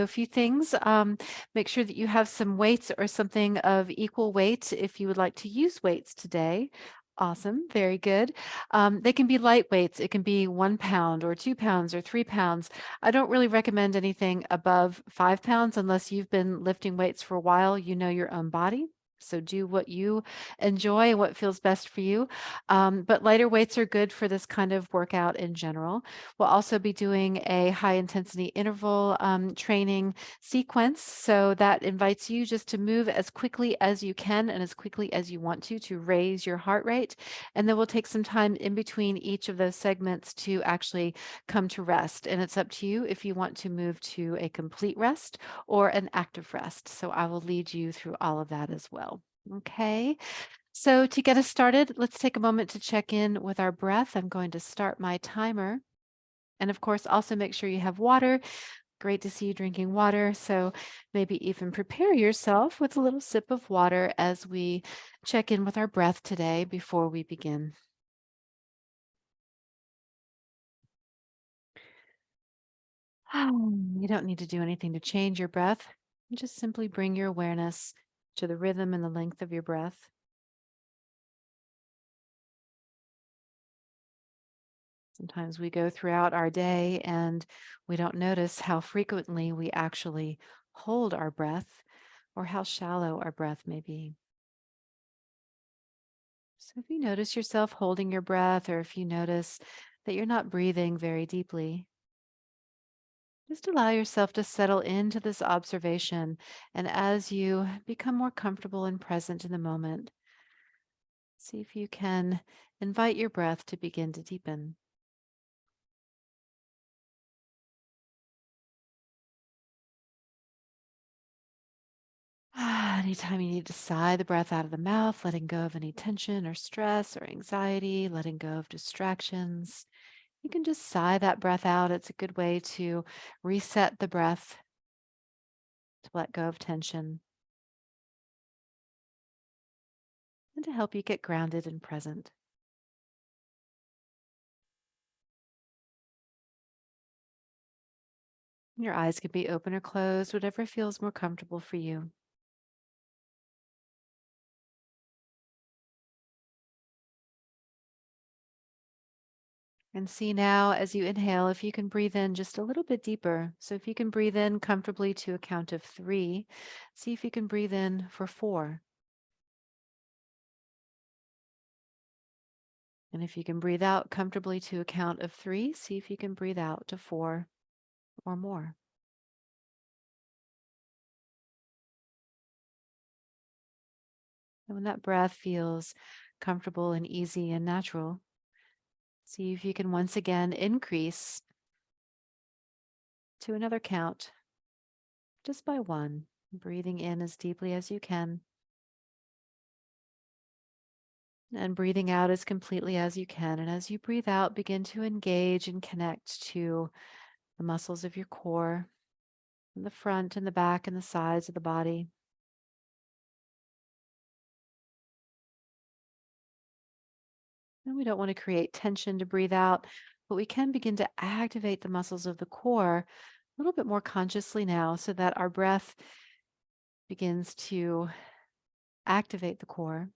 A few things. Make sure that you have some weights or something of equal weight if you would like to use weights today. Awesome, very good. They can be light weights. It can be 1 pound or 2 pounds or 3 pounds. I don't really recommend anything above 5 pounds unless you've been lifting weights for a while. You know your own body. So do what you enjoy, what feels best for you. But lighter weights are good for this kind of workout in general. We'll also be doing a high intensity interval training sequence. So that invites you just to move as quickly as you can and as quickly as you want to raise your heart rate. And then we'll take some time in between each of those segments to actually come to rest. And it's up to you if you want to move to a complete rest or an active rest. So I will lead you through all of that as well. Okay. So to get us started, let's take a moment to check in with our breath. I'm going to start my timer. And of course, also make sure you have water. Great to see you drinking water. So maybe even prepare yourself with a little sip of water as we check in with our breath today before we begin. You don't need to do anything to change your breath. You just simply bring your awareness to the rhythm and the length of your breath. Sometimes we go throughout our day and we don't notice how frequently we actually hold our breath or how shallow our breath may be. So if you notice yourself holding your breath, or if you notice that you're not breathing very deeply, just allow yourself to settle into this observation. And as you become more comfortable and present in the moment, see if you can invite your breath to begin to deepen. Anytime you need to sigh the breath out of the mouth, letting go of any tension or stress or anxiety, letting go of distractions, you can just sigh that breath out. It's a good way to reset the breath, to let go of tension, and to help you get grounded and present. Your eyes can be open or closed, whatever feels more comfortable for you. And see now as you inhale, if you can breathe in just a little bit deeper. So if you can breathe in comfortably to a count of 3, see if you can breathe in for 4. And if you can breathe out comfortably to a count of 3, see if you can breathe out to 4 or more. And when that breath feels comfortable and easy and natural, see if you can once again increase to another count just by 1, breathing in as deeply as you can and breathing out as completely as you can. And as you breathe out, begin to engage and connect to the muscles of your core, in the front and the back and the sides of the body. And we don't want to create tension to breathe out, but we can begin to activate the muscles of the core a little bit more consciously now so that our breath begins to activate the core,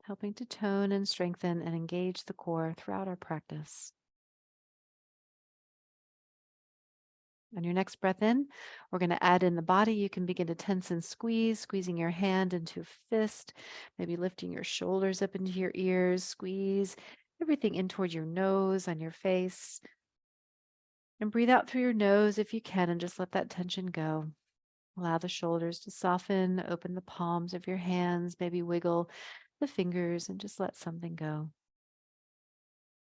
helping to tone and strengthen and engage the core throughout our practice. On your next breath in, we're going to add in the body. You can begin to tense and squeeze, squeezing your hand into a fist, maybe lifting your shoulders up into your ears, squeeze everything in toward your nose, on your face. And breathe out through your nose if you can, and just let that tension go. Allow the shoulders to soften, open the palms of your hands, maybe wiggle the fingers and just let something go.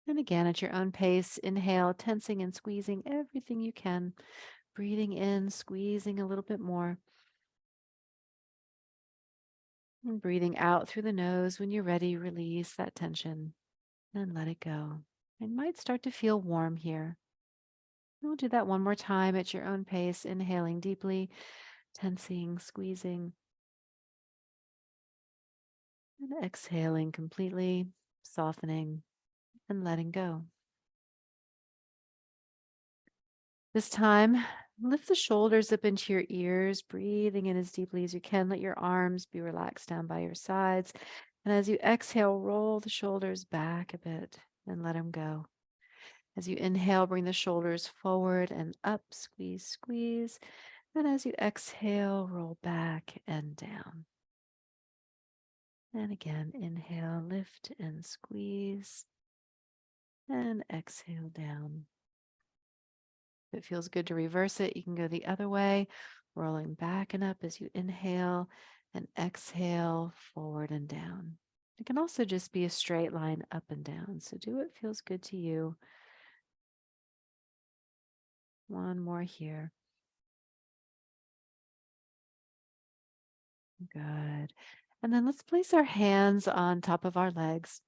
And again, at your own pace, inhale, tensing and squeezing everything you can. Breathing in, squeezing a little bit more. And breathing out through the nose. When you're ready, release that tension and let it go. It might start to feel warm here. We'll do that one more time at your own pace, inhaling deeply, tensing, squeezing, and exhaling completely, softening and letting go. This time, Lift the shoulders up into your ears, breathing in as deeply as you can. Let your arms be relaxed down by your sides. And as you exhale, roll the shoulders back a bit and let them go. As you inhale, bring the shoulders forward and up, squeeze, squeeze. And as you exhale, roll back and down. And again, inhale, lift and squeeze. And exhale down. If it feels good to reverse it, you can go the other way, rolling back and up as you inhale and exhale, forward and down. It can also just be a straight line up and down. So do what feels good to you. One more here. Good. And then let's place our hands on top of our legs.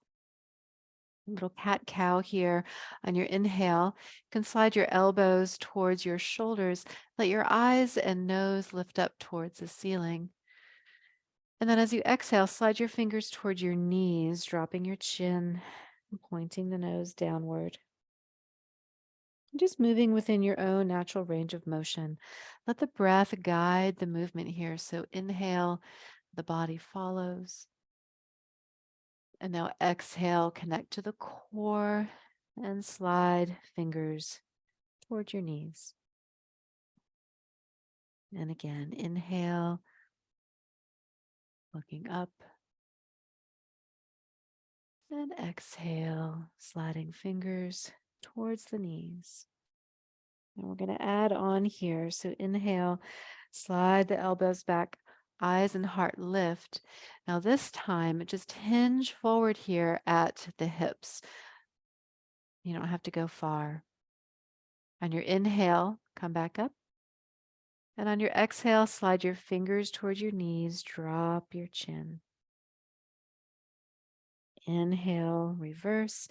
Little cat cow here on your inhale. You can slide your elbows towards your shoulders. Let your eyes and nose lift up towards the ceiling. And then as you exhale, slide your fingers toward your knees, dropping your chin and pointing the nose downward. Just moving within your own natural range of motion. Let the breath guide the movement here. So inhale, the body follows. And now exhale, connect to the core and slide fingers toward your knees. And again, inhale, looking up. And exhale, sliding fingers towards the knees. And we're going to add on here. So inhale, slide the elbows back, eyes and heart lift. Now this time, just hinge forward here at the hips. You don't have to go far. On your inhale, come back up. And on your exhale, slide your fingers towards your knees, drop your chin. Inhale, reverse,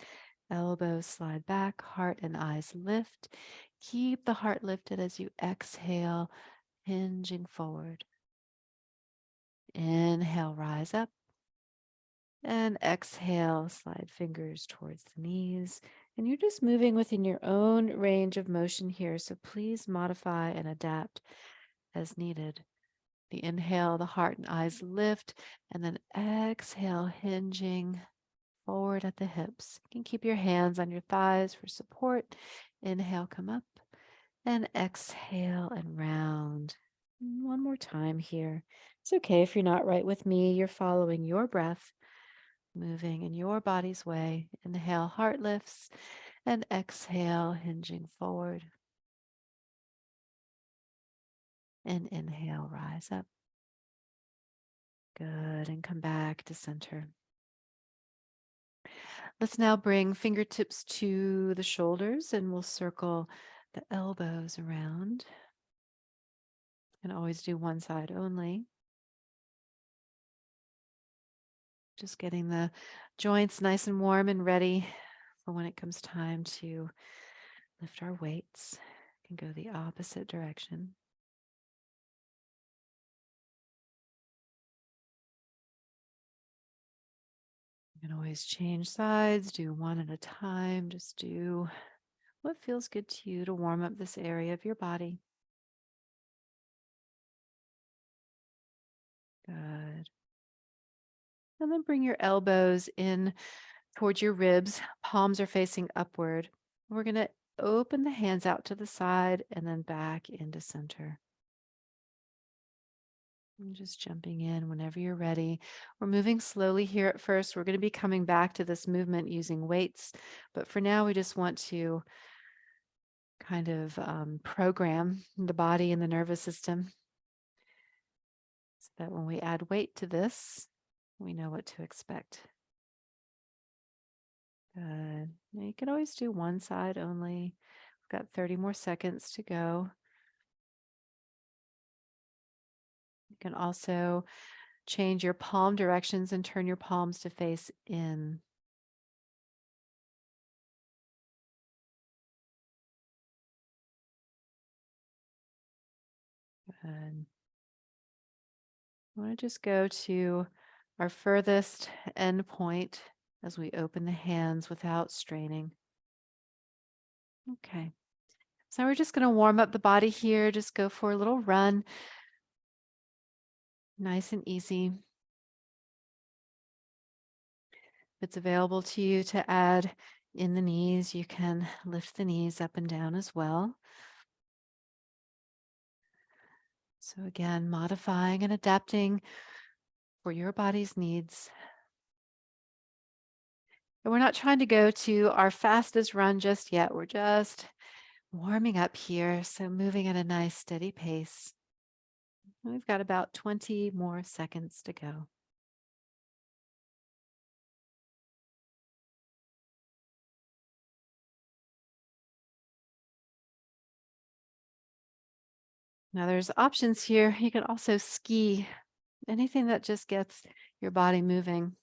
elbows slide back, heart and eyes lift. Keep the heart lifted as you exhale, hinging forward. Inhale, rise up. And exhale, slide fingers towards the knees. And you're just moving within your own range of motion here. So please modify and adapt as needed. The inhale, the heart and eyes lift. And then exhale, hinging forward at the hips. You can keep your hands on your thighs for support. Inhale, come up. And exhale and round. One more time here. It's okay if you're not right with me. You're following your breath, moving in your body's way. Inhale, heart lifts, and exhale, hinging forward. And inhale, rise up. Good. And come back to center. Let's now bring fingertips to the shoulders and we'll circle the elbows around. And always do one side only. Just getting the joints nice and warm and ready for when it comes time to lift our weights. We can go the opposite direction. You can always change sides, do one at a time. Just do what feels good to you to warm up this area of your body. Good. And then bring your elbows in towards your ribs. Palms are facing upward. We're going to open the hands out to the side and then back into center. And just jumping in whenever you're ready. We're moving slowly here at first. We're going to be coming back to this movement using weights. But for now, we just want to kind of program the body and the nervous system so that when we add weight to this, we know what to expect. Good. Now you can always do one side only. We've got 30 more seconds to go. You can also change your palm directions and turn your palms to face in. Good. I want to just go to our furthest end point as we open the hands without straining. Okay. So we're just going to warm up the body here. Just go for a little run. Nice and easy. If it's available to you to add in the knees, you can lift the knees up and down as well. So again, modifying and adapting for your body's needs. And we're not trying to go to our fastest run just yet. We're just warming up here. So moving at a nice steady pace. We've got about 20 more seconds to go. Now there's options here. You can also ski, anything that just gets your body moving.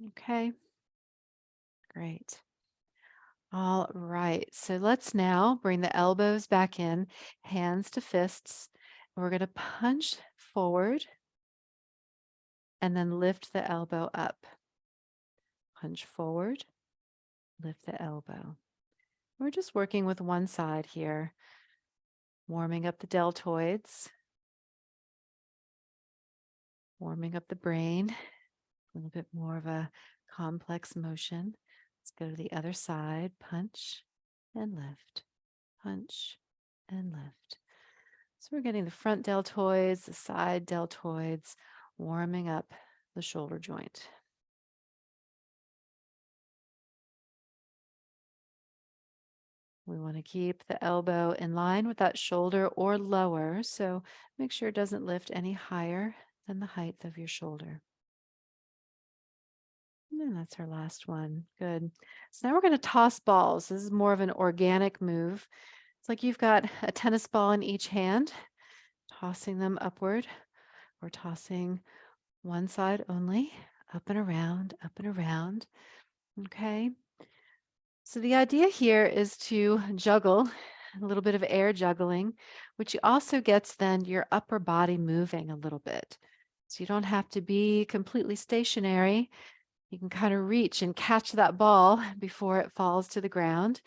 Okay, great. All right, so let's now bring the elbows back in, hands to fists. We're going to punch forward and then lift the elbow up. Punch forward, lift the elbow. We're just working with one side here, warming up the deltoids, warming up the brain, a little bit more of a complex motion. Let's go to the other side, punch and lift, punch and lift. So we're getting the front deltoids, the side deltoids, warming up the shoulder joint. We want to keep the elbow in line with that shoulder or lower, so make sure it doesn't lift any higher than the height of your shoulder. And that's our last one. Good. So now we're going to toss balls. This is more of an organic move. It's like you've got a tennis ball in each hand, tossing them upward or tossing one side only, up and around, up and around. Okay. So the idea here is to juggle a little bit of air juggling, which also gets then your upper body moving a little bit. So you don't have to be completely stationary. You can kind of reach and catch that ball before it falls to the ground.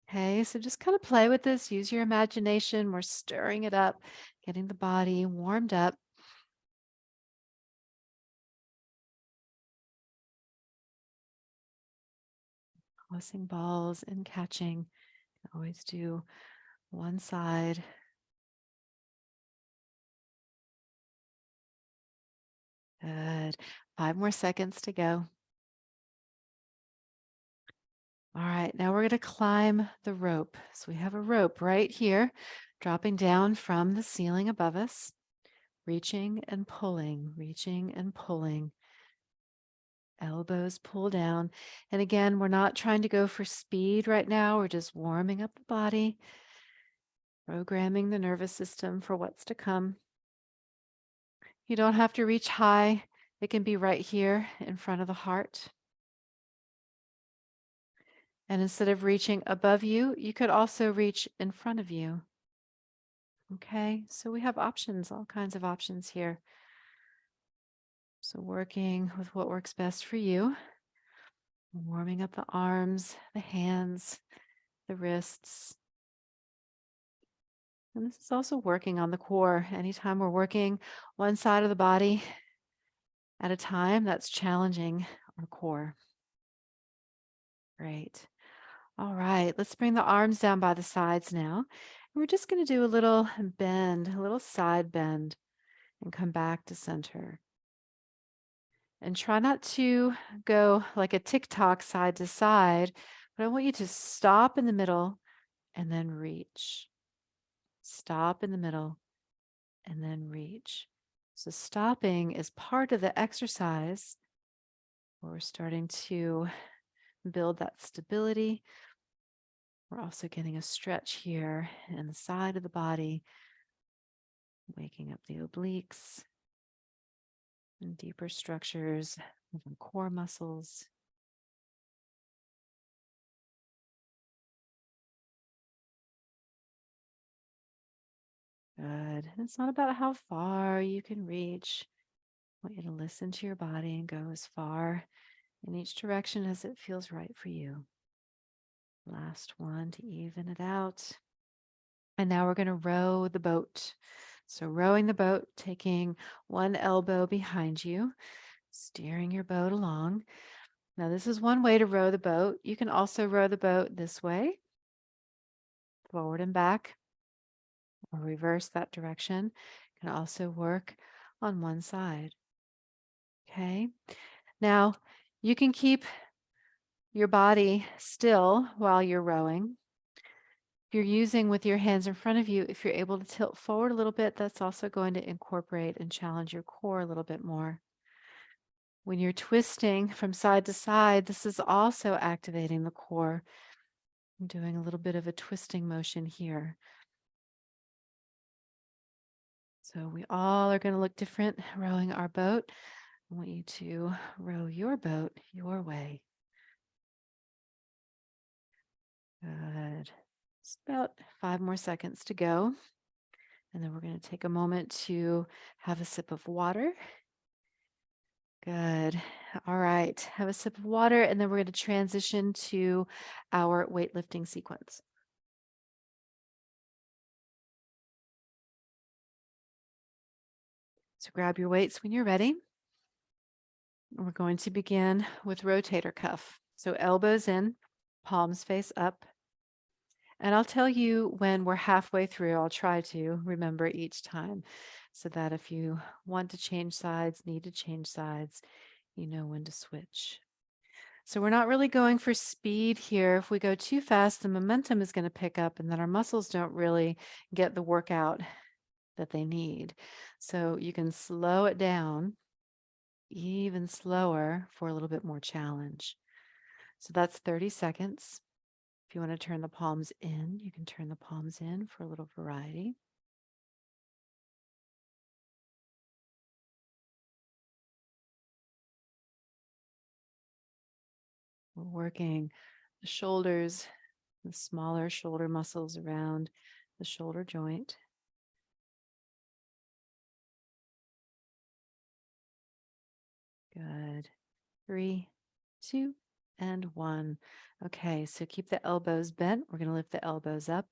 Okay, so just kind of play with this. Use your imagination. We're stirring it up, getting the body warmed up. Tossing balls and catching. Always do one side. Good. 5 more seconds to go. All right, now we're going to climb the rope. So we have a rope right here, dropping down from the ceiling above us, reaching and pulling, reaching and pulling. Elbows pull down. And again, we're not trying to go for speed right now. We're just warming up the body, programming the nervous system for what's to come. You don't have to reach high. It can be right here in front of the heart. And instead of reaching above you, you could also reach in front of you. Okay, so we have options, all kinds of options here. So working with what works best for you, warming up the arms, the hands, the wrists. And this is also working on the core. Anytime we're working one side of the body at a time, that's challenging our core. Great. All right, let's bring the arms down by the sides now. And we're just going to do a little bend, a little side bend, and come back to center. And try not to go like a tick-tock side to side, but I want you to stop in the middle and then reach. Stop in the middle and then reach. So stopping is part of the exercise. We're starting to build that stability. We're also getting a stretch here in the side of the body, waking up the obliques and deeper structures of the core muscles. Good. It's not about how far you can reach. I want you to listen to your body and go as far in each direction as it feels right for you. Last one to even it out. And now we're going to row the boat. So rowing the boat, taking one elbow behind you, steering your boat along. Now this is one way to row the boat. You can also row the boat this way, forward and back, or reverse that direction. Can also work on one side. Okay. Now you can keep your body still while you're rowing. If you're using with your hands in front of you, if you're able to tilt forward a little bit, that's also going to incorporate and challenge your core a little bit more. When you're twisting from side to side, this is also activating the core. I'm doing a little bit of a twisting motion here. So we all are going to look different rowing our boat. I want you to row your boat your way. Good. Just about 5 more seconds to go. And then we're going to take a moment to have a sip of water. Good. All right. Have a sip of water, and then we're going to transition to our weightlifting sequence. So grab your weights when you're ready. We're going to begin with rotator cuff. So elbows in, palms face up. And I'll tell you when we're halfway through, I'll try to remember each time so that if you want to change sides, need to change sides, you know when to switch. So we're not really going for speed here. If we go too fast, the momentum is going to pick up and then our muscles don't really get the workout that they need. So you can slow it down even slower for a little bit more challenge. So that's 30 seconds. If you want to turn the palms in, you can turn the palms in for a little variety. We're working the shoulders, the smaller shoulder muscles around the shoulder joint. Good. 3, 2, and 1. Okay, so keep the elbows bent. We're going to lift the elbows up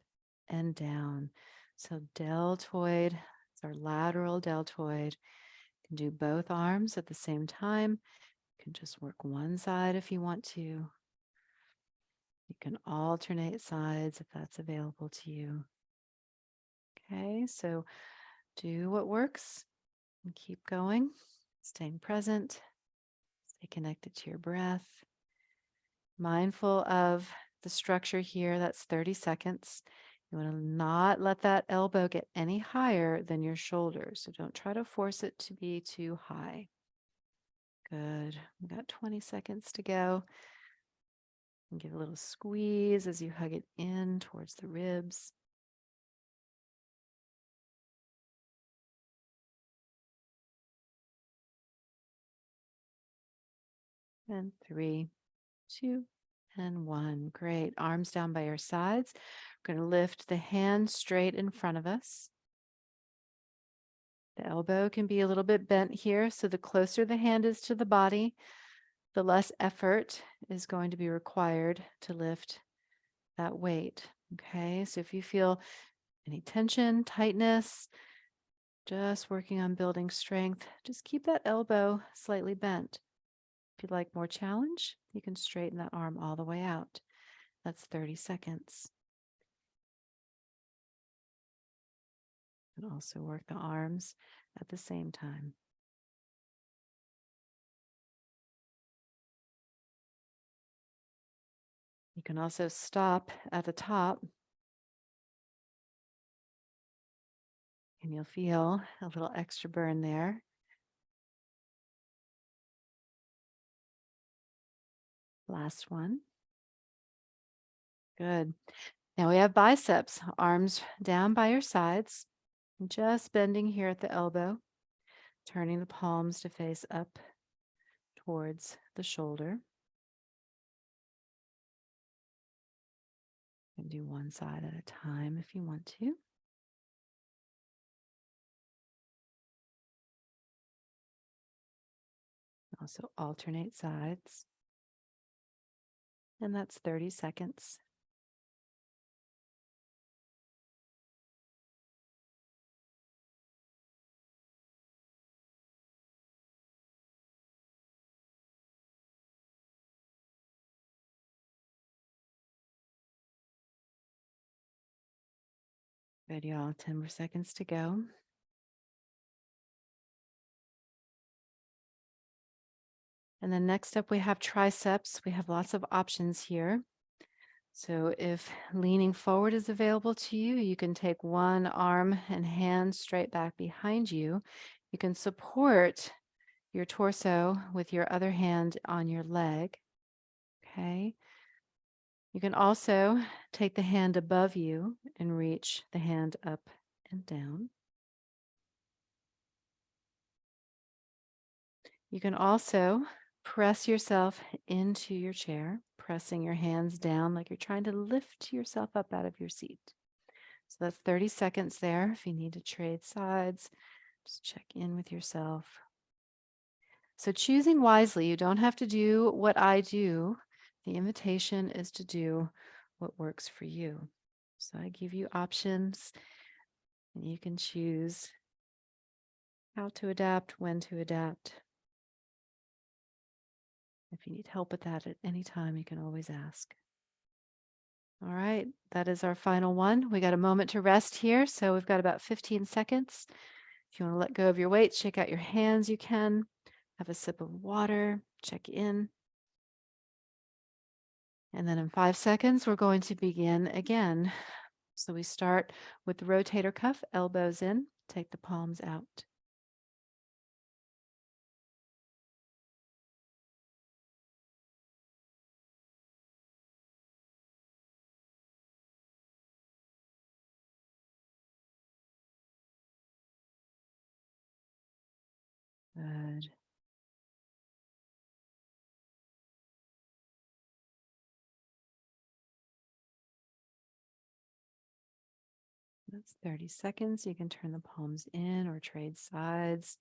and down. So deltoid, it's our lateral deltoid. You can do both arms at the same time. You can just work one side if you want to. You can alternate sides if that's available to you. Okay, so do what works and keep going, staying present, stay connected to your breath. Mindful of the structure here, that's 30 seconds. You want to not let that elbow get any higher than your shoulder. So don't try to force it to be too high. Good. We've got 20 seconds to go. And give a little squeeze as you hug it in towards the ribs. And 3, 2, and 1. Great. Arms down by your sides. We're going to lift the hand straight in front of us. The elbow can be a little bit bent here. So the closer the hand is to the body, the less effort is going to be required to lift that weight. Okay. So if you feel any tension, tightness, just working on building strength, just keep that elbow slightly bent. If you'd like more challenge, you can straighten that arm all the way out. That's 30 seconds. And also work the arms at the same time. You can also stop at the top and you'll feel a little extra burn there. Last one. Good. Now we have biceps, arms down by your sides, just bending here at the elbow, turning the palms to face up towards the shoulder. You can do one side at a time if you want to. Also alternate sides. And that's 30 seconds. Good, y'all. 10 more seconds to go. And then next up, we have triceps. We have lots of options here. So if leaning forward is available to you, you can take one arm and hand straight back behind you. You can support your torso with your other hand on your leg. Okay. You can also take the hand above you and reach the hand up and down. You can also press yourself into your chair, pressing your hands down like you're trying to lift yourself up out of your seat. So that's 30 seconds there. If you need to trade sides, just check in with yourself. So choosing wisely, you don't have to do what I do. The invitation is to do what works for you. So I give you options and you can choose how to adapt, when to adapt. If you need help with that at any time, you can always ask. All right, that is our final one. We got a moment to rest here, so we've got about 15 seconds. If you want to let go of your weight, shake out your hands, you can. Have a sip of water, check in. And then in 5 seconds, we're going to begin again. So we start with the rotator cuff, elbows in, take the palms out. Good. That's 30 seconds. You can turn the palms in or trade sides.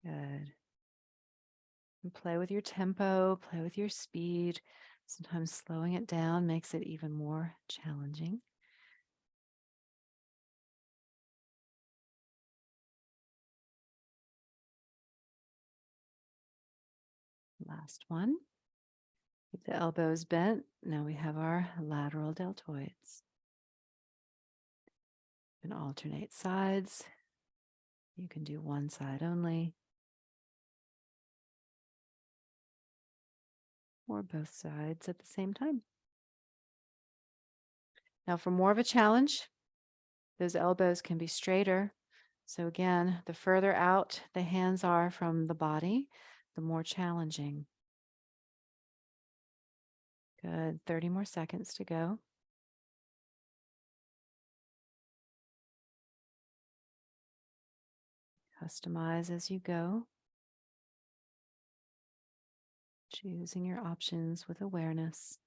Good. And play with your tempo, play with your speed. Sometimes slowing it down makes it even more challenging. Last one. Keep the elbows bent. Now we have our lateral deltoids. You can alternate sides. You can do one side only, or both sides at the same time. Now, for more of a challenge, those elbows can be straighter. So, again, the further out the hands are from the body, the more challenging. Good. 30 more seconds to go. Customize as you go, choosing your options with awareness.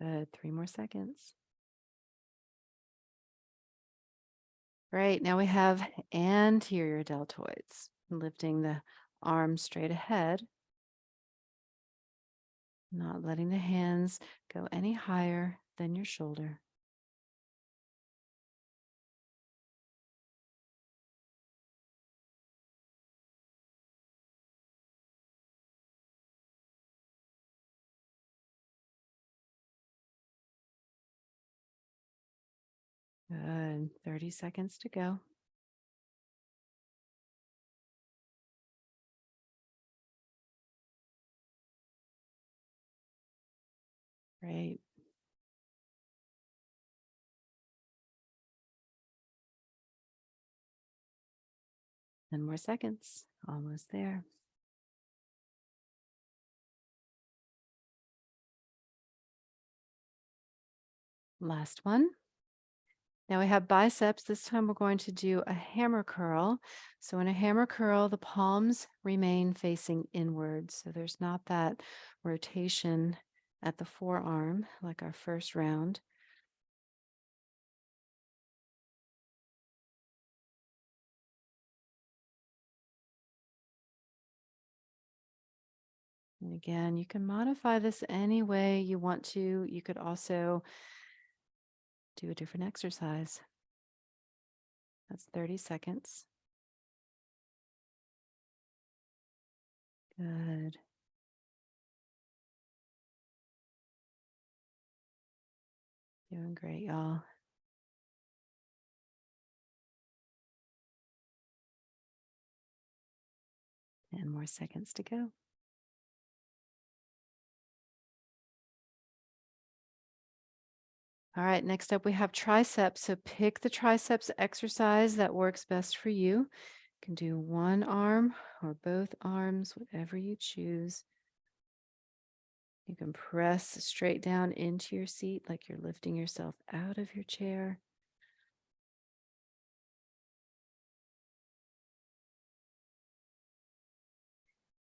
Good. 3 more seconds. Great. Now we have anterior deltoids, lifting the arms straight ahead, not letting the hands go any higher than your shoulder. Good. 30 seconds to go. Great. 10 more seconds. Almost there. Last one. Now we have biceps. This time we're going to do a hammer curl. So in a hammer curl, the palms remain facing inward. So there's not that rotation at the forearm like our first round. And again, you can modify this any way you want to. You could also do a different exercise. That's 30 seconds. Good. Doing great, y'all. And more seconds to go. All right, next up we have triceps. So pick the triceps exercise that works best for you. You can do one arm or both arms, whatever you choose. You can press straight down into your seat like you're lifting yourself out of your chair.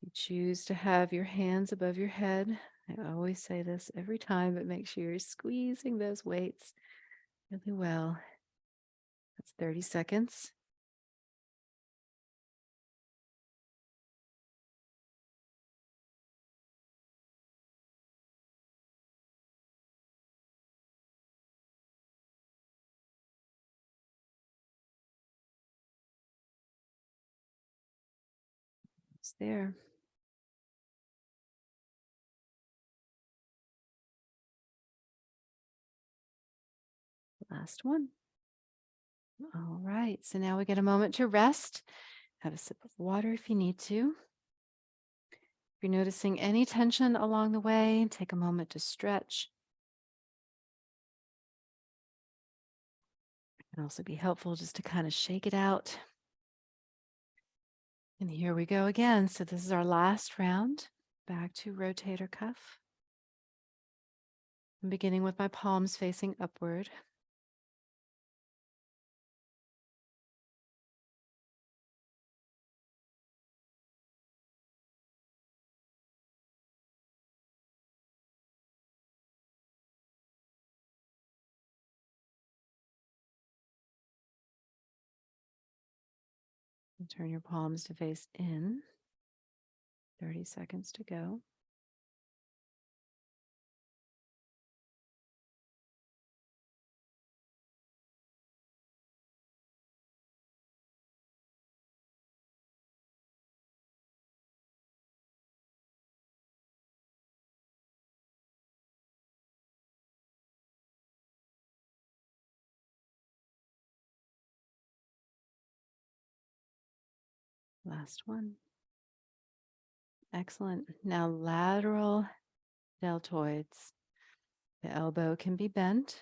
You choose to have your hands above your head. I always say this every time, but make sure you're squeezing those weights really well. That's 30 seconds. It's there. Last one. All right. So now we get a moment to rest. Have a sip of water if you need to. If you're noticing any tension along the way, take a moment to stretch. It can also be helpful just to kind of shake it out. And here we go again. So this is our last round. Back to rotator cuff. I'm beginning with my palms facing upward. And turn your palms to face in. 30 seconds to go. Last one. Excellent. Now lateral deltoids. The elbow can be bent.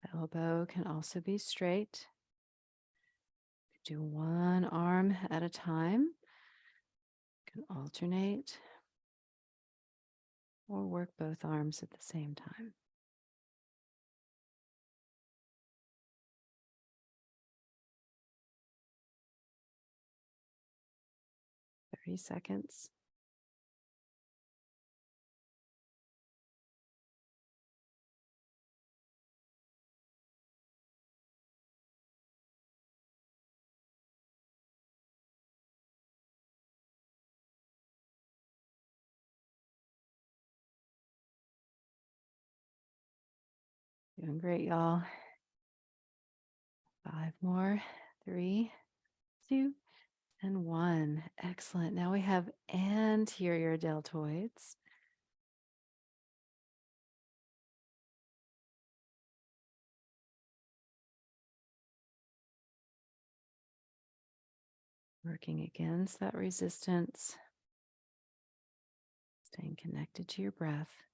The elbow can also be straight. Do one arm at a time. You can alternate or work both arms at the same time. 30 seconds. Doing great, y'all. 5 more. 3, 2, and 1. Excellent. Now we have anterior deltoids. Working against that resistance. Staying connected to your breath.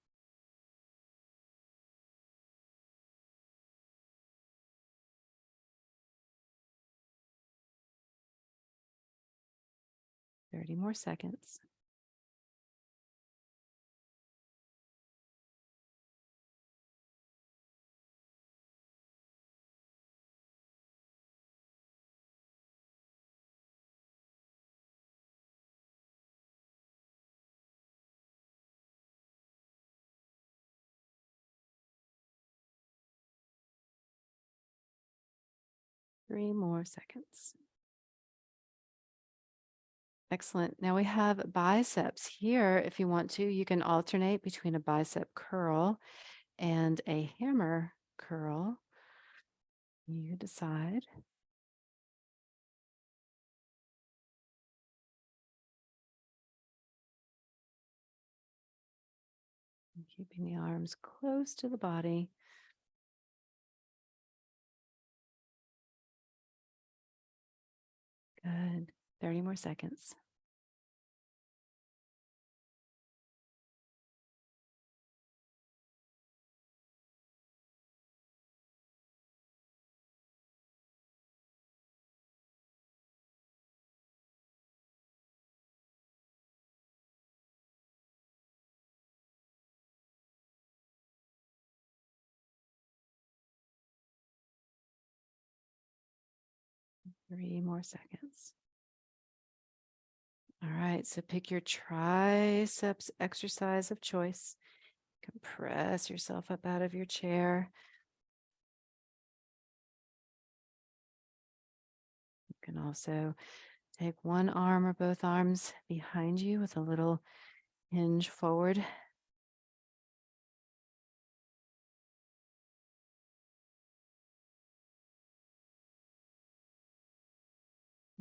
Thirty more seconds. Three more seconds. Excellent. Now we have biceps here. If you want to, you can alternate between a bicep curl and a hammer curl. You decide. And keeping the arms close to the body. Good. 30 more seconds. Three more seconds. All right, so pick your triceps exercise of choice. Compress yourself up out of your chair. You can also take one arm or both arms behind you with a little hinge forward.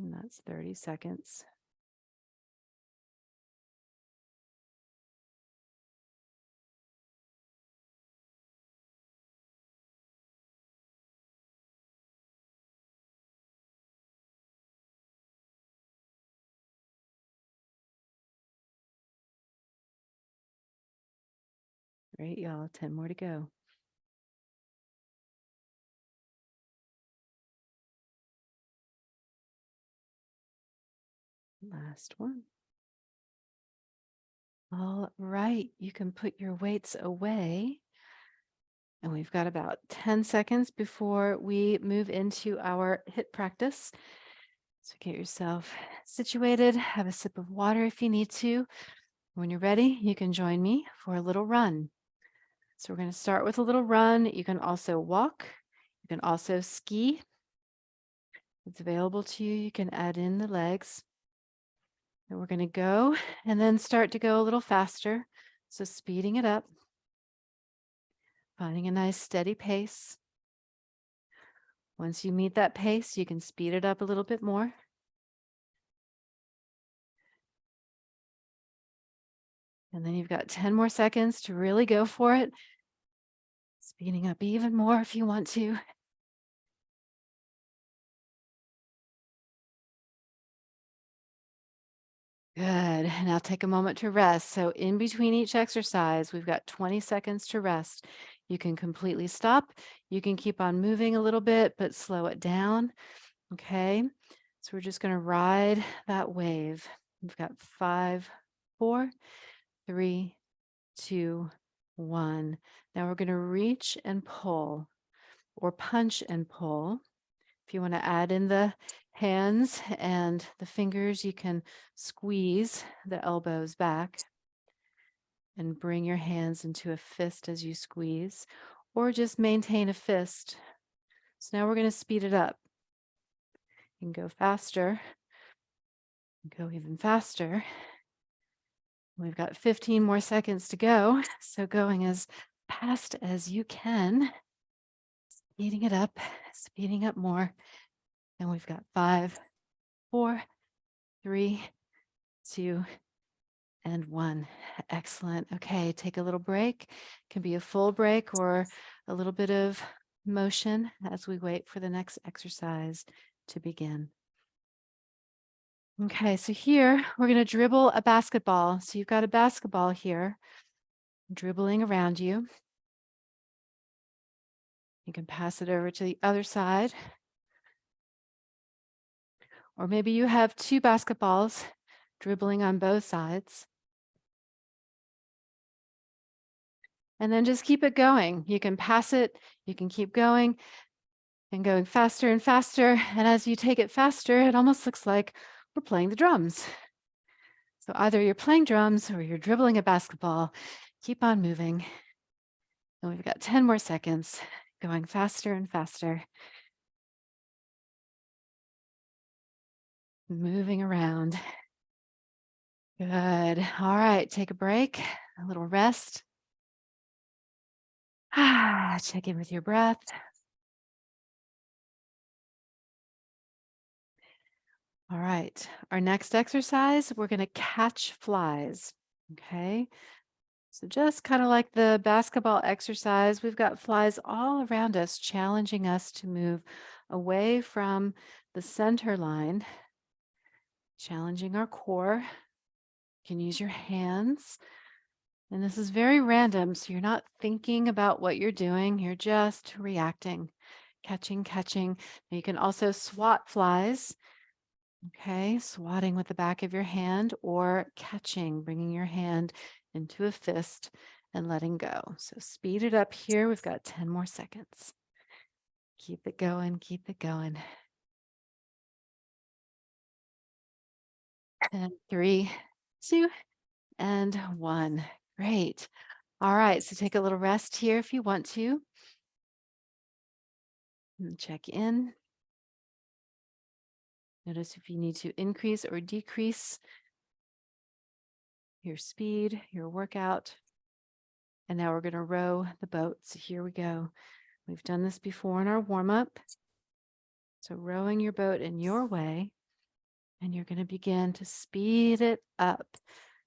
And that's 30 seconds. Great, y'all. 10 more to go. Last one. All right, you can put your weights away. And we've got about 10 seconds before we move into our HIIT practice. So get yourself situated, have a sip of water if you need to. When you're ready, you can join me for a little run. So we're going to start with a little run. You can also walk. You can also ski. It's available to you. You can add in the legs. And we're going to go and then start to go a little faster. So speeding it up, finding a nice steady pace. Once you meet that pace, you can speed it up a little bit more. And then you've got 10 more seconds to really go for it. Speeding up even more if you want to. Good. Now take a moment to rest. So in between each exercise, we've got 20 seconds to rest. You can completely stop. You can keep on moving a little bit, but slow it down. Okay. So we're just going to ride that wave. We've got 5, 4, 3, 2, 1. Now we're going to reach and pull or punch and pull. If you want to add in the hands and the fingers, you can squeeze the elbows back and bring your hands into a fist as you squeeze, or just maintain a fist. So now we're going to speed it up. You can go faster, go even faster. We've got 15 more seconds to go, so going as fast as you can, speeding it up, speeding up more. And we've got 5, 4, 3, 2, and 1. Excellent. Okay, take a little break. Can be a full break or a little bit of motion as we wait for the next exercise to begin. Okay, so here we're going to dribble a basketball. So you've got a basketball here dribbling around you. You can pass it over to the other side. Or maybe you have 2 basketballs dribbling on both sides. And then just keep it going. You can pass it, you can keep going and going faster and faster. And as you take it faster, it almost looks like we're playing the drums. So either you're playing drums or you're dribbling a basketball. Keep on moving. And we've got 10 more seconds, going faster and faster. Moving around. Good. All right, take a break, a little rest. Check in with your breath. All right. Our next exercise, we're going to catch flies. Okay. So, just kind of like the basketball exercise, we've got flies all around us, challenging us to move away from the center line, challenging our core. You can use your hands. And this is very random. So, you're not thinking about what you're doing, you're just reacting, catching, catching. Now, you can also swat flies. Okay, swatting with the back of your hand or catching, bringing your hand into a fist and letting go. So speed it up here. We've got 10 more seconds. Keep it going, keep it going. 10, 3, 2, and 1. Great. All right, so take a little rest here if you want to. And check in. Notice if you need to increase or decrease your speed, your workout. And now we're going to row the boat. So here we go. We've done this before in our warm up. So rowing your boat in your way, and you're going to begin to speed it up.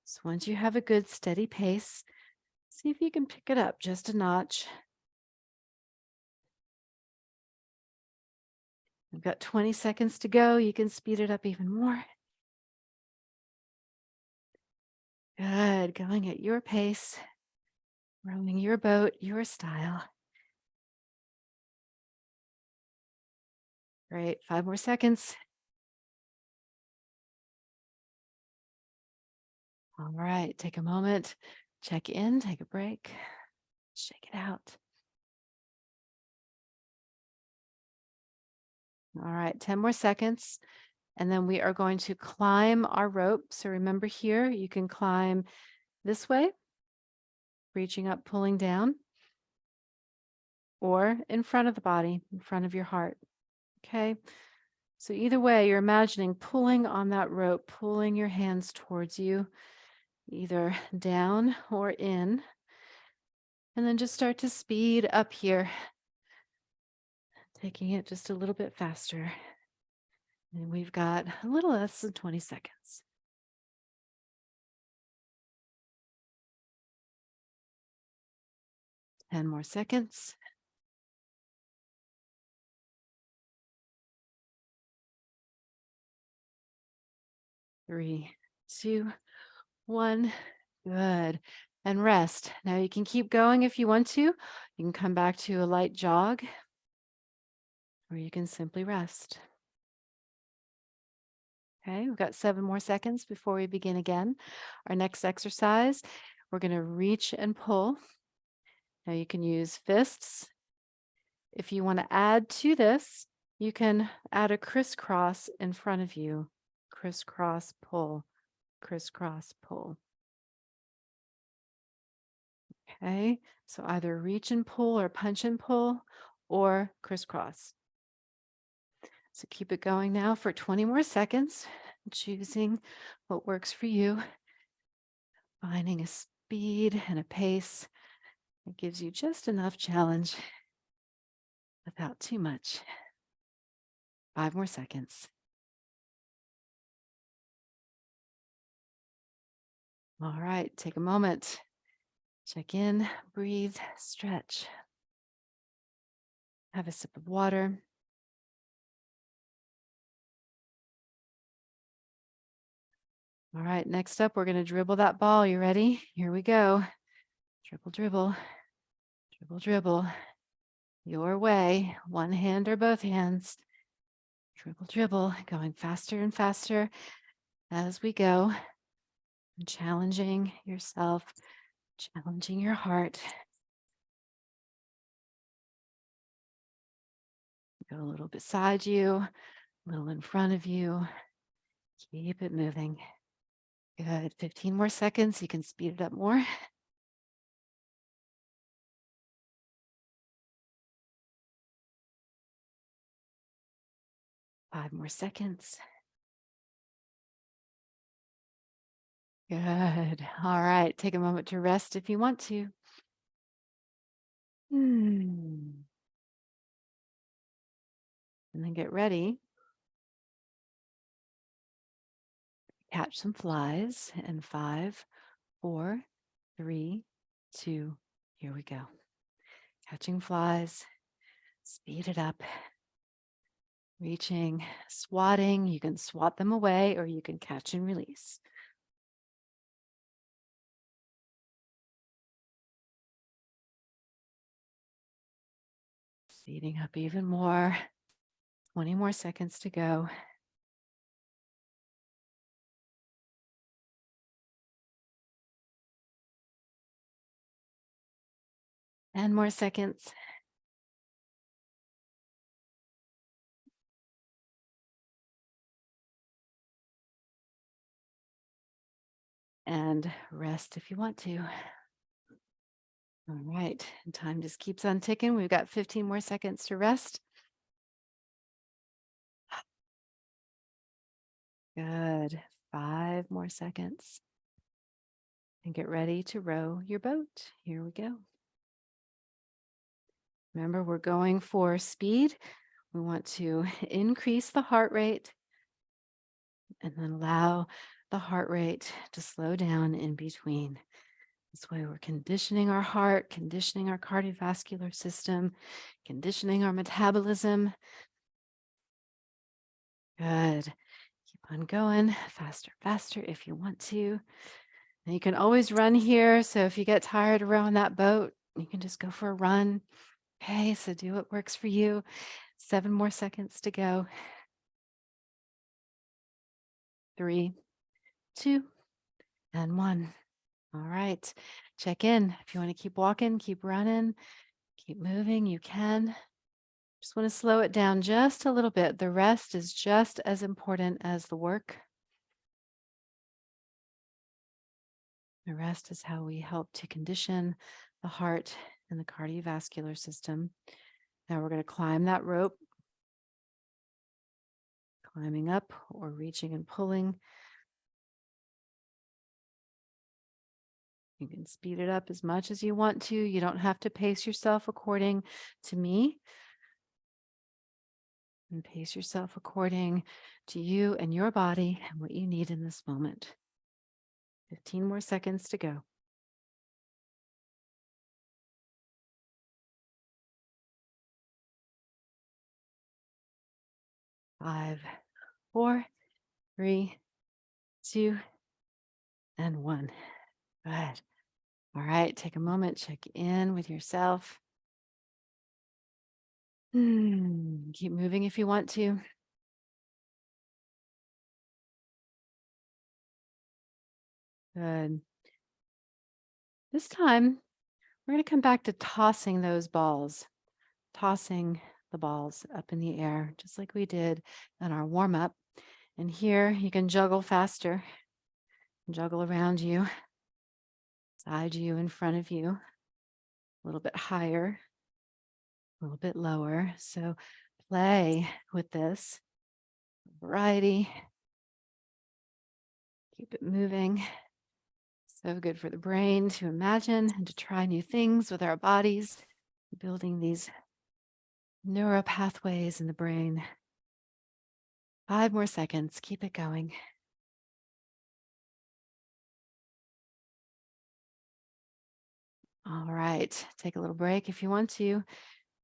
So once you have a good steady pace, see if you can pick it up just a notch. We've got 20 seconds to go. You can speed it up even more. Good. Going at your pace, rowing your boat, your style. Great. 5 more seconds. All right. Take a moment, check in, take a break, shake it out. All right. 10 more seconds. And then we are going to climb our rope. So remember here, you can climb this way, reaching up, pulling down, or in front of the body, in front of your heart. Okay. So either way, you're imagining pulling on that rope, pulling your hands towards you, either down or in. And then just start to speed up here, taking it just a little bit faster. And we've got a little less than 20 seconds. 10 more seconds. 3, 2, 1. Good. And rest. Now you can keep going if you want to. You can come back to a light jog, or you can simply rest. Okay, we've got 7 more seconds before we begin again. Our next exercise, we're going to reach and pull. Now you can use fists. If you want to add to this, you can add a crisscross in front of you. Crisscross pull, crisscross pull. Okay, so either reach and pull or punch and pull or crisscross. So keep it going now for 20 more seconds, choosing what works for you, finding a speed and a pace that gives you just enough challenge without too much. 5 more seconds. All right, take a moment, check in, breathe, stretch, have a sip of water. All right, next up, we're going to dribble that ball. You ready? Here we go. Dribble, dribble, dribble, dribble. Your way, one hand or both hands. Dribble, dribble, going faster and faster as we go. And challenging yourself, challenging your heart. Go a little beside you, a little in front of you. Keep it moving. Good. 15 more seconds. You can speed it up more. 5 more seconds. Good. All right. Take a moment to rest if you want to. And then get ready. Catch some flies in 5, 4, 3, 2. Here we go. Catching flies. Speed it up. Reaching, swatting. You can swat them away or you can catch and release. Speeding up even more. 20 more seconds to go. And more seconds. And rest if you want to. All right. And time just keeps on ticking. We've got 15 more seconds to rest. Good. 5 more seconds. And get ready to row your boat. Here we go. Remember, we're going for speed. We want to increase the heart rate and then allow the heart rate to slow down in between. This way, we're conditioning our heart, conditioning our cardiovascular system, conditioning our metabolism. Good. Keep on going faster, faster if you want to. And you can always run here. So if you get tired of rowing that boat, you can just go for a run. Okay, so do what works for you. 7 more seconds to go. 3, 2, and 1. All right. Check in. If you want to keep walking, keep running, keep moving, you can. Just want to slow it down just a little bit. The rest is just as important as the work. The rest is how we help to condition the heart and the cardiovascular system. Now we're going to climb that rope, climbing up or reaching and pulling. You can speed it up as much as you want to. You don't have to pace yourself according to me. And pace yourself according to you and your body and what you need in this moment. 15 more seconds to go. 5, 4, 3, 2, and 1. Good. All right, take a moment, check in with yourself. Keep moving if you want to. Good. This time, we're going to come back to tossing those balls, tossing the balls up in the air, just like we did in our warm up. And here you can juggle faster, juggle around you, side you, in front of you, a little bit higher, a little bit lower. So play with this variety. Keep it moving. So good for the brain to imagine and to try new things with our bodies, building these neural pathways in the brain. 5 more seconds. Keep it going. All right. Take a little break if you want to,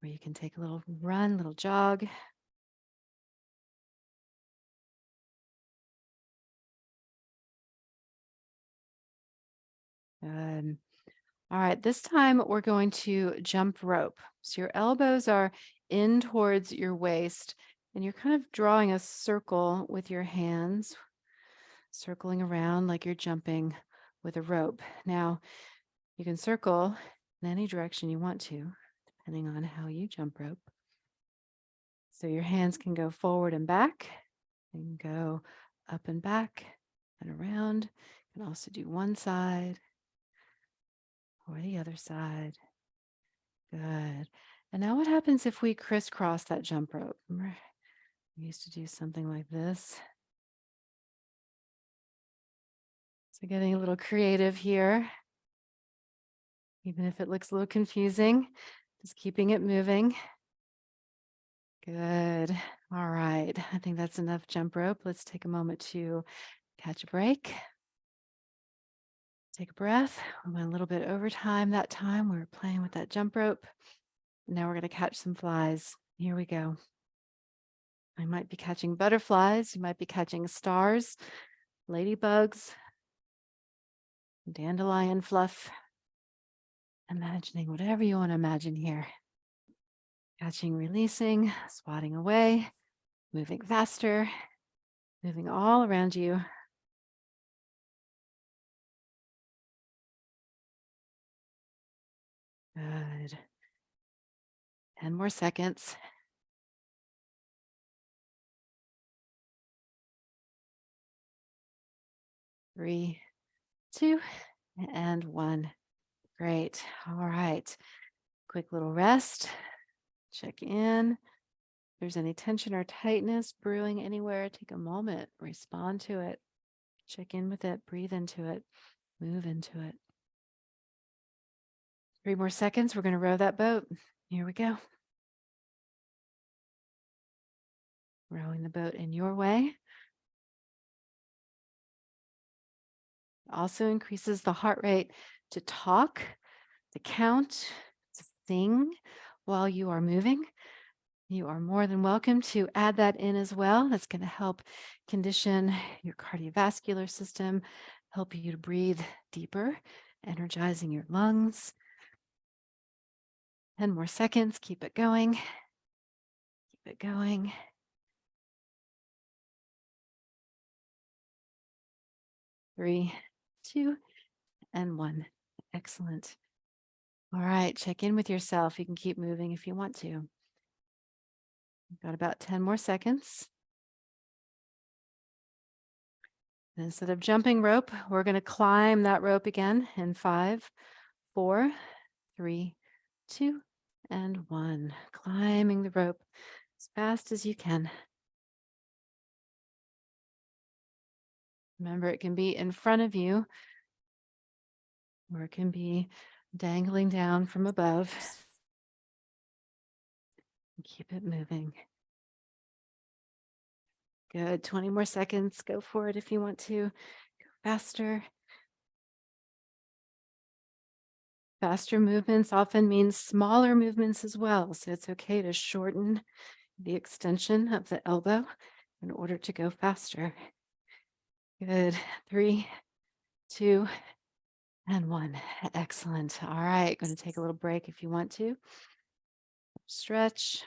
or you can take a little run, little jog. Good. All right. This time we're going to jump rope. So your elbows are in towards your waist, and you're kind of drawing a circle with your hands, circling around like you're jumping with a rope. Now, you can circle in any direction you want to, depending on how you jump rope. So your hands can go forward and back, and go up and back and around. You can also do one side or the other side. Good. And now what happens if we crisscross that jump rope? Remember, we used to do something like this. So getting a little creative here, even if it looks a little confusing. Just keeping it moving. Good. All right. I think that's enough jump rope. Let's take a moment to catch a break. Take a breath. We went a little bit over time that time. We were playing with that jump rope. Now we're going to catch some flies. Here we go. I might be catching butterflies. You might be catching stars, ladybugs, dandelion fluff. Imagining whatever you want to imagine here. Catching, releasing, swatting away, moving faster, moving all around you. Good. 10 more seconds. 3, 2, and 1. Great. All right. Quick little rest. Check in. If there's any tension or tightness brewing anywhere, take a moment, respond to it. Check in with it, breathe into it, move into it. 3 more seconds. We're going to row that boat. Here we go. Rowing the boat in your way. Also increases the heart rate to talk, to count, to sing while you are moving. You are more than welcome to add that in as well. That's going to help condition your cardiovascular system, help you to breathe deeper, energizing your lungs. 10 more seconds. Keep it going. Keep it going. 3, 2, and 1. Excellent. All right, check in with yourself. You can keep moving if you want to. You've got about 10 more seconds. And instead of jumping rope, we're going to climb that rope again in 5, 4, 3, 2, and 1. Climbing the rope as fast as you can. Remember, it can be in front of you, or it can be dangling down from above. Keep it moving. Good. 20 more seconds. Go for it if you want to. Go faster. Faster movements often means smaller movements as well. So it's okay to shorten the extension of the elbow in order to go faster. Good. 3, 2, and 1. Excellent. All right. Going to take a little break if you want to. Stretch.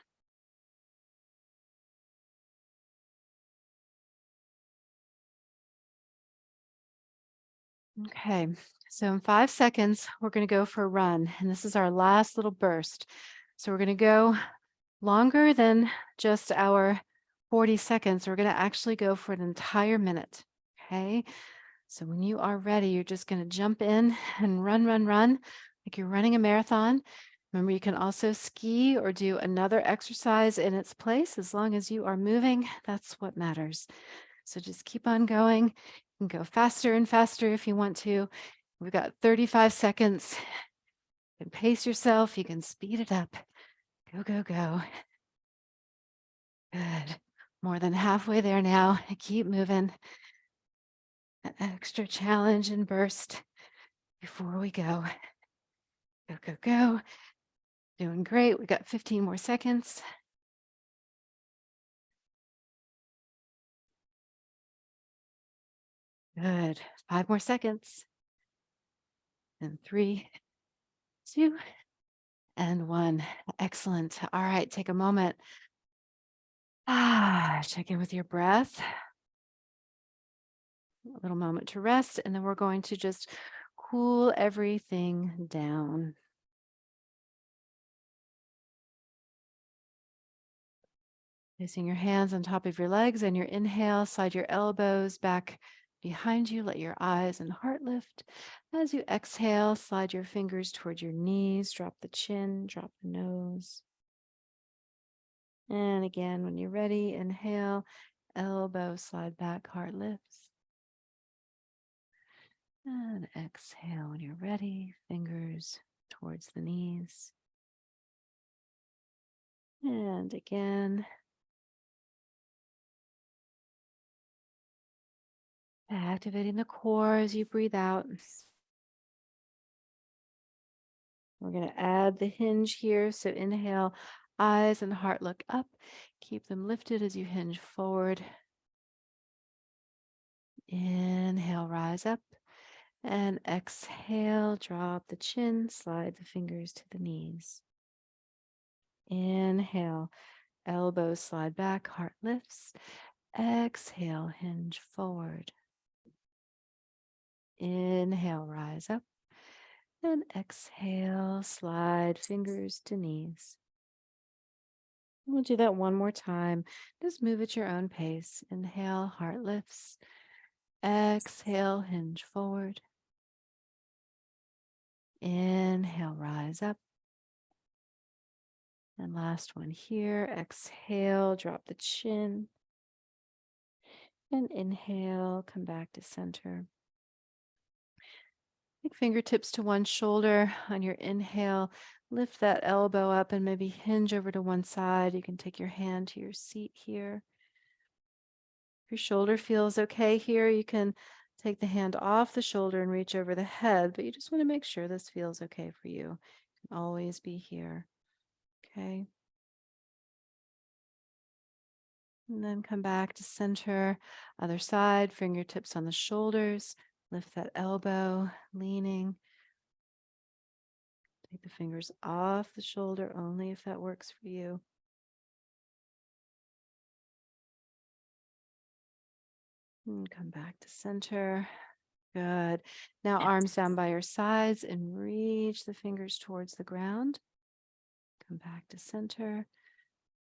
Okay. So in 5 seconds, we're going to go for a run. And this is our last little burst. So we're going to go longer than just our 40 seconds. We're going to actually go for an entire minute. Okay. So when you are ready, you're just going to jump in and run, run, run like you're running a marathon. Remember, you can also ski or do another exercise in its place. As long as you are moving, that's what matters. So just keep on going. You can go faster and faster if you want to. We've got 35 seconds. You can pace yourself. You can speed it up. Go, go, go. Good. More than halfway there now. Keep moving. An extra challenge and burst before we go. Go, go, go. Doing great. We got 15 more seconds. Good. 5 more seconds. And 3, 2, and 1. Excellent. All right. Take a moment. Check in with your breath. A little moment to rest. And then we're going to just cool everything down. Placing your hands on top of your legs and your inhale, slide your elbows back behind you. Let your eyes and heart lift. As you exhale, slide your fingers toward your knees. Drop the chin, drop the nose. And again, when you're ready, inhale, elbow slide back, heart lifts. And exhale when you're ready, fingers towards the knees. And again, activating the core as you breathe out. We're going to add the hinge here. So inhale, eyes and heart look up. Keep them lifted as you hinge forward. Inhale, rise up. And exhale, drop the chin, slide the fingers to the knees. Inhale, elbows slide back, heart lifts. Exhale, hinge forward. Inhale, rise up. And exhale, slide fingers to knees. We'll do that one more time. Just move at your own pace. Inhale, heart lifts. Exhale, hinge forward. Inhale, rise up. And last one here. Exhale, drop the chin. And inhale, come back to center. Take fingertips to one shoulder. On your inhale, lift that elbow up and maybe hinge over to one side. You can take your hand to your seat here. If your shoulder feels okay here, you can take the hand off the shoulder and reach over the head, but you just want to make sure this feels okay for you. You can always be here. Okay. And then come back to center. Other side, fingertips on the shoulders. Lift that elbow, leaning. Take the fingers off the shoulder only if that works for you. And come back to center. Good. Now arms down by your sides and reach the fingers towards the ground. Come back to center.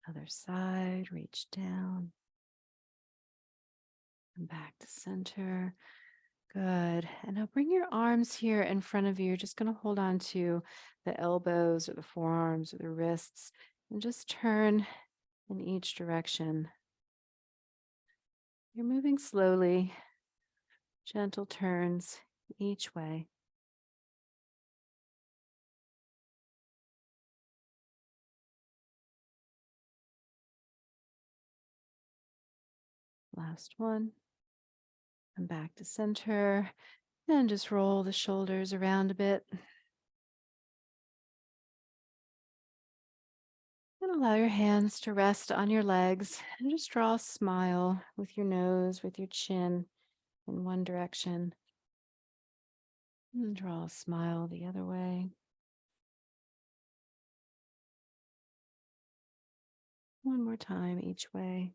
Other side, reach down. Come back to center. Good. And now bring your arms here in front of you. You're just going to hold on to the elbows or the forearms or the wrists and just turn in each direction. You're moving slowly, gentle turns each way. Last one. Come back to center and just roll the shoulders around a bit. And allow your hands to rest on your legs and just draw a smile with your nose, with your chin in one direction. And draw a smile the other way. One more time each way.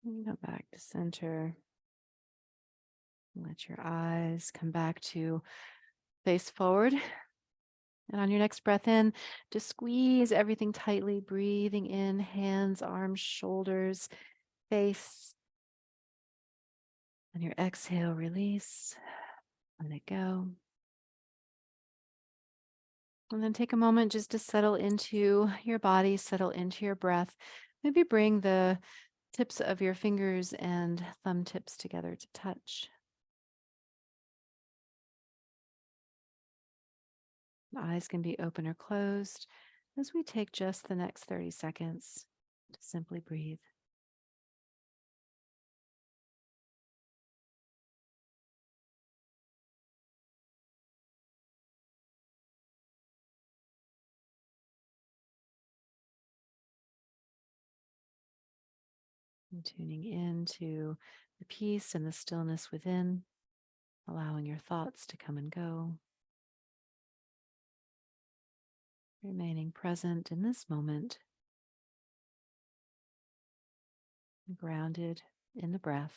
And come back to center. Let your eyes come back to face forward. And on your next breath in, just squeeze everything tightly, breathing in, hands, arms, shoulders, face. On your exhale, release. Let it go. And then take a moment just to settle into your body, settle into your breath. Maybe bring the tips of your fingers and thumb tips together to touch. The eyes can be open or closed as we take just the next 30 seconds to simply breathe. And tuning into the peace and the stillness within, allowing your thoughts to come and go. Remaining present in this moment, grounded in the breath.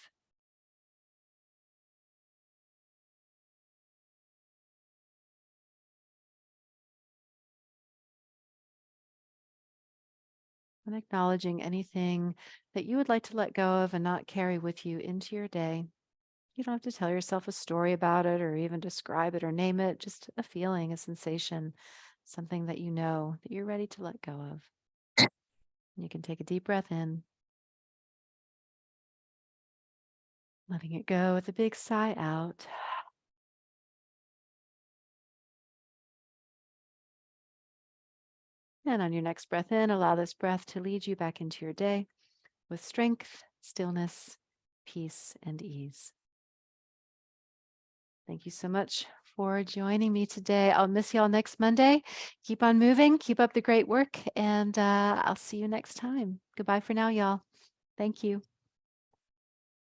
And acknowledging anything that you would like to let go of and not carry with you into your day. You don't have to tell yourself a story about it or even describe it or name it, just a feeling, a sensation, something that you know that you're ready to let go of. You can take a deep breath in Letting it go with a big sigh out. And on your next breath in, allow this breath to lead you back into your day with strength, stillness, peace, and ease. Thank you so much for joining me today. I'll miss y'all next Monday. Keep on moving, keep up the great work, and I'll see you next time. Goodbye for now, y'all. Thank you.